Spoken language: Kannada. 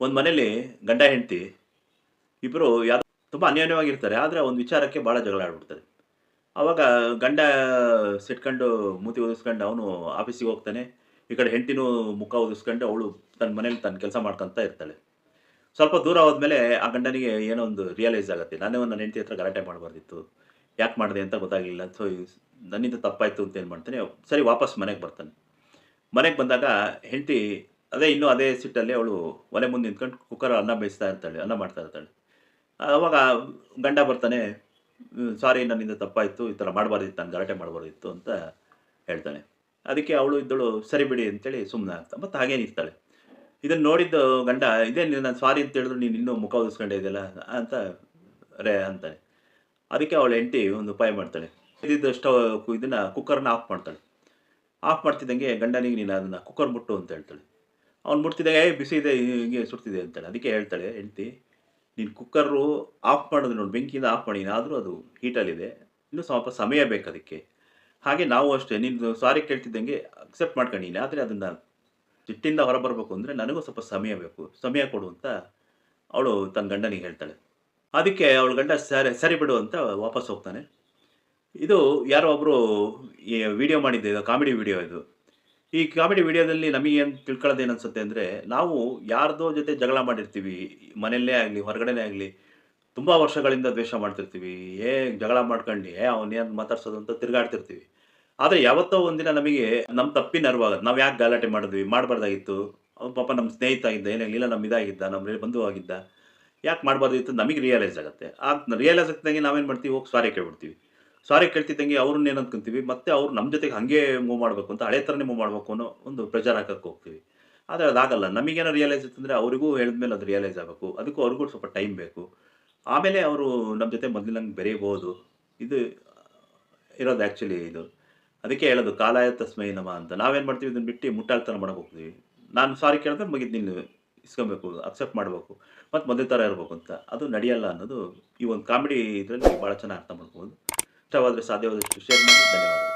ಒಂದು ಮನೇಲಿ ಗಂಡ ಹೆಂಡತಿ ಇಬ್ಬರು ಯಾವ ತುಂಬ ಅನ್ಯೋನ್ಯವಾಗಿರ್ತಾರೆ. ಆದರೆ ಒಂದು ವಿಚಾರಕ್ಕೆ ಭಾಳ ಜಗಳ ಆಡ್ಬಿಡ್ತಾರೆ. ಆವಾಗ ಗಂಡ ಸಿಟ್ಕೊಂಡು ಮೂತಿ ಊದಿಸ್ಕೊಂಡು ಅವನು ಆಫೀಸಿಗೆ ಹೋಗ್ತಾನೆ. ಈ ಕಡೆ ಹೆಂಡತಿನೂ ಮುಖ ಊದಿಸ್ಕೊಂಡು ಅವಳು ತನ್ನ ಮನೇಲಿ ತನ್ನ ಕೆಲಸ ಮಾಡ್ಕೊಂತ ಇರ್ತಾಳೆ. ಸ್ವಲ್ಪ ದೂರ ಹೋದ್ಮೇಲೆ ಆ ಗಂಡನಿಗೆ ಏನೋ ಒಂದು ರಿಯಲೈಸ್ ಆಗುತ್ತೆ. ನಾನೇ ನನ್ನ ಹೆಂಡತಿ ಹತ್ರ ಗಲಾಟೆ ಮಾಡಬಾರ್ದಿತ್ತು. ಯಾಕೆ ಮಾಡಿದೆ ಅಂತ ಗೊತ್ತಾಗಲಿಲ್ಲ. ಸೊ ನನ್ನಿಂದ ತಪ್ಪಾಯಿತು ಅಂತ ಏನು ಮಾಡ್ತಾನೆ, ಸರಿ ವಾಪಸ್ ಮನೆಗೆ ಬರ್ತಾನೆ. ಮನೆಗೆ ಬಂದಾಗ ಹೆಂಡತಿ ಇನ್ನೂ ಅದೇ ಸಿಟ್ಟಲ್ಲಿ ಅವಳು ಒಲೆ ಮುಂದೆ ನಿಂತ್ಕೊಂಡು ಕುಕ್ಕರ್ ಅನ್ನ ಬೇಯಿಸ್ತಾ ಇರ್ತಾಳೆ, ಅನ್ನ ಮಾಡ್ತಾ ಇರ್ತಾಳೆ. ಆವಾಗ ಗಂಡ ಬರ್ತಾನೆ, ಸಾರಿ ನನ್ನಿಂದ ತಪ್ಪಾಯಿತು, ಈ ಥರ ಮಾಡಬಾರ್ದಿತ್ತು, ನಾನು ಗಲಾಟೆ ಮಾಡಬಾರ್ದಿತ್ತು ಅಂತ ಹೇಳ್ತಾನೆ. ಅದಕ್ಕೆ ಅವಳು ಇದ್ದಳು ಸರಿ ಬಿಡಿ ಅಂತೇಳಿ ಸುಮ್ಮನೆ ಆಗ್ತಾಳೆ. ಮತ್ತು ಹಾಗೇ ನಿಲ್ತಾಳೆ. ಇದನ್ನು ನೋಡಿದ್ದು ಗಂಡ, ಇದೇನು ನಾನು ಸಾರಿ ಅಂತ ಹೇಳಿದ್ರು ನೀನು ಇನ್ನೂ ಮುಖ ಉದಿಸ್ಕೊಂಡೇ ಇದೆಯಲ್ಲ ಅಂತ ಅಂತಾನೆ. ಅದಕ್ಕೆ ಅವಳ ಹೆಂಡತಿ ಒಂದು ಉಪಾಯ ಮಾಡ್ತಾಳೆ. ಇದ್ದಿದ್ದು ಇದನ್ನು ಕುಕ್ಕರ್ನ ಆಫ್ ಮಾಡ್ತಾಳೆ. ಆಫ್ ಮಾಡ್ತಿದ್ದಂಗೆ ಗಂಡನಿಗೆ ನೀನು ಅದನ್ನು ಕುಕ್ಕರ್ ಮುಟ್ಟು ಅಂತ ಹೇಳ್ತಾಳೆ. ಅವ್ನು ಮುಟ್ತಿದ್ದಾಗ ಬಿಸಿ ಇದೆ ಹಿಂಗೆ ಸುಡ್ತಿದೆ ಅಂತಾಳೆ. ಅದಕ್ಕೆ ಹೇಳ್ತಾಳೆ ಹೆಂಡತಿ, ನೀನು ಕುಕ್ಕರು ಆಫ್ ಮಾಡಿದ್ರೆ ನೋಡಿ, ಬೆಂಕಿಯಿಂದ ಆಫ್ ಮಾಡಿ, ಆದರೂ ಅದು ಹೀಟಲ್ಲಿದೆ, ಇನ್ನೂ ಸ್ವಲ್ಪ ಸಮಯ ಬೇಕು ಅದಕ್ಕೆ. ಹಾಗೆ ನಾವು ಅಷ್ಟೇ, ನೀನು ಸಾರಿ ಕೇಳ್ತಿದ್ದಂಗೆ ಅಕ್ಸೆಪ್ಟ್ ಮಾಡ್ಕೊಂಡಿನಿ, ಆದರೆ ಅದನ್ನು ಸಿಟ್ಟಿಂದ ಹೊರಬರಬೇಕು ಅಂದರೆ ನನಗೂ ಸ್ವಲ್ಪ ಸಮಯ ಬೇಕು, ಸಮಯ ಕೊಡು ಅಂತ ಅವಳು ತನ್ನ ಗಂಡನಿಗೆ ಹೇಳ್ತಾಳೆ. ಅದಕ್ಕೆ ಅವಳ ಗಂಡ ಸರಿ ಸರಿ ಬಿಡು ಅಂತ ವಾಪಸ್ ಹೋಗ್ತಾನೆ. ಇದು ಯಾರೋ ಒಬ್ಬರು ಈ ವಿಡಿಯೋ ಮಾಡಿದ್ದೆ, ಇದು ಕಾಮಿಡಿ ವಿಡಿಯೋ ಇದು. ಈ ಕಾಮಿಡಿ ವಿಡಿಯೋದಲ್ಲಿ ನಮಗೇನು ತಿಳ್ಕೊಳ್ಳೋದೇನು ಅನ್ಸುತ್ತೆ ಅಂದರೆ, ನಾವು ಯಾರ್ದೋ ಜೊತೆ ಜಗಳ ಮಾಡಿರ್ತೀವಿ, ಮನೆಯಲ್ಲೇ ಆಗಲಿ ಹೊರಗಡೆನೇ ಆಗಲಿ, ತುಂಬ ವರ್ಷಗಳಿಂದ ದ್ವೇಷ ಮಾಡ್ತಿರ್ತೀವಿ. ಜಗಳ ಮಾಡ್ಕೊಂಡು ಅವನೇನು ಮಾತಾಡ್ಸೋದು ಅಂತ ತಿರುಗಾಡ್ತಿರ್ತೀವಿ. ಆದರೆ ಯಾವತ್ತೋ ಒಂದಿನ ನಮಗೆ ನಮ್ಮ ತಪ್ಪಿನ ಅರಿವಾಗುತ್ತೆ. ನಾವು ಯಾಕೆ ಗಲಾಟೆ ಮಾಡಿದ್ವಿ, ಮಾಡಬಾರ್ದಾಗಿತ್ತು. ಅವ್ನು ಪಾಪ ನಮ್ಮ ಸ್ನೇಹಿತ ಆಗಿದ್ದ, ಏನಾಗಲಿಲ್ಲ ನಮ್ಮ ಇದಾಗಿದ್ದ, ನಮ್ಮ ಬಂಧು ಆಗಿದ್ದ, ಯಾಕೆ ಮಾಡಬಾರ್ದಿತ್ತು ನಮಗೆ ರಿಯಲೈಸ್ ಆಗುತ್ತೆ. ರಿಯಲೈಸ್ ಆಗ್ತಿದ್ದಂಗೆ ನಾವೇನು ಮಾಡ್ತೀವಿ, ಹೋಗಿ ಸಾರಿ ಕೇಳ್ಬಿಡ್ತೀವಿ. ಸಾರಿ ಕೇಳ್ತಿದ್ದಂಗೆ ಅವ್ರನ್ನ ಏನು ಅಂದ್ಕೊಂತೀವಿ, ಮತ್ತೆ ಅವ್ರು ನಮ್ಮ ಜೊತೆಗೆ ಹಾಗೆ ಮೂವ್ ಮಾಡಬೇಕು ಅಂತ, ಹಳೆ ಥರನೇ ಮೂವ್ ಮಾಡಬೇಕು ಅನ್ನೋ ಒಂದು ಪ್ರೆಷರ್ ಹಾಕಕ್ಕೆ ಹೋಗ್ತೀವಿ. ಆದರೆ ಅದಾಗಲ್ಲ. ನಮಗೇನೋ ರಿಯಲೈಸ್ ಇತ್ತಂದರೆ ಅವರಿಗೂ ಹೇಳಿದ್ಮೇಲೆ ಅದು ರಿಯಲೈಸ್ ಆಗಬೇಕು. ಅದಕ್ಕೂ ಅವ್ರಿಗೂ ಸ್ವಲ್ಪ ಟೈಮ್ ಬೇಕು. ಆಮೇಲೆ ಅವರು ನಮ್ಮ ಜೊತೆ ಮೊದಲಿನಂಗೆ ಬೆರೀಬೋದು. ಇದು ಇರೋದು ಆ್ಯಕ್ಚುಲಿ ಇದು. ಅದಕ್ಕೆ ಹೇಳೋದು ಕಾಲಾಯ ತಸ್ಮೈ ನಮಃ ಅಂತ. ನಾವೇನು ಮಾಡ್ತೀವಿ, ಇದನ್ನು ಬಿಟ್ಟು ಮುಟ್ಟಾಳ್ತನ ಮಾಡಕ್ಕೆ ಹೋಗ್ತೀವಿ. ನಾನು ಸಾರಿ ಕೇಳಿದ್ರೆ ಮುಗಿದು ನೀನು ಇಸ್ಕೊಬೇಕು, ಅಕ್ಸೆಪ್ಟ್ ಮಾಡಬೇಕು, ಮತ್ತು ಮೊದಲ ಥರ ಇರಬೇಕು ಅಂತ. ಅದು ನಡೆಯಲ್ಲ ಅನ್ನೋದು ಈ ಒಂದು ಕಾಮಿಡಿ ಇದರಲ್ಲಿ ಭಾಳ ಚೆನ್ನಾಗಿ ಅರ್ಥ ಮಾಡ್ಬೋದು. ಇಷ್ಟವಾದರೆ ಸಾಧ್ಯವಾದಷ್ಟು ಶೇರ್ ಮಾಡಿ. ಧನ್ಯವಾದಗಳು.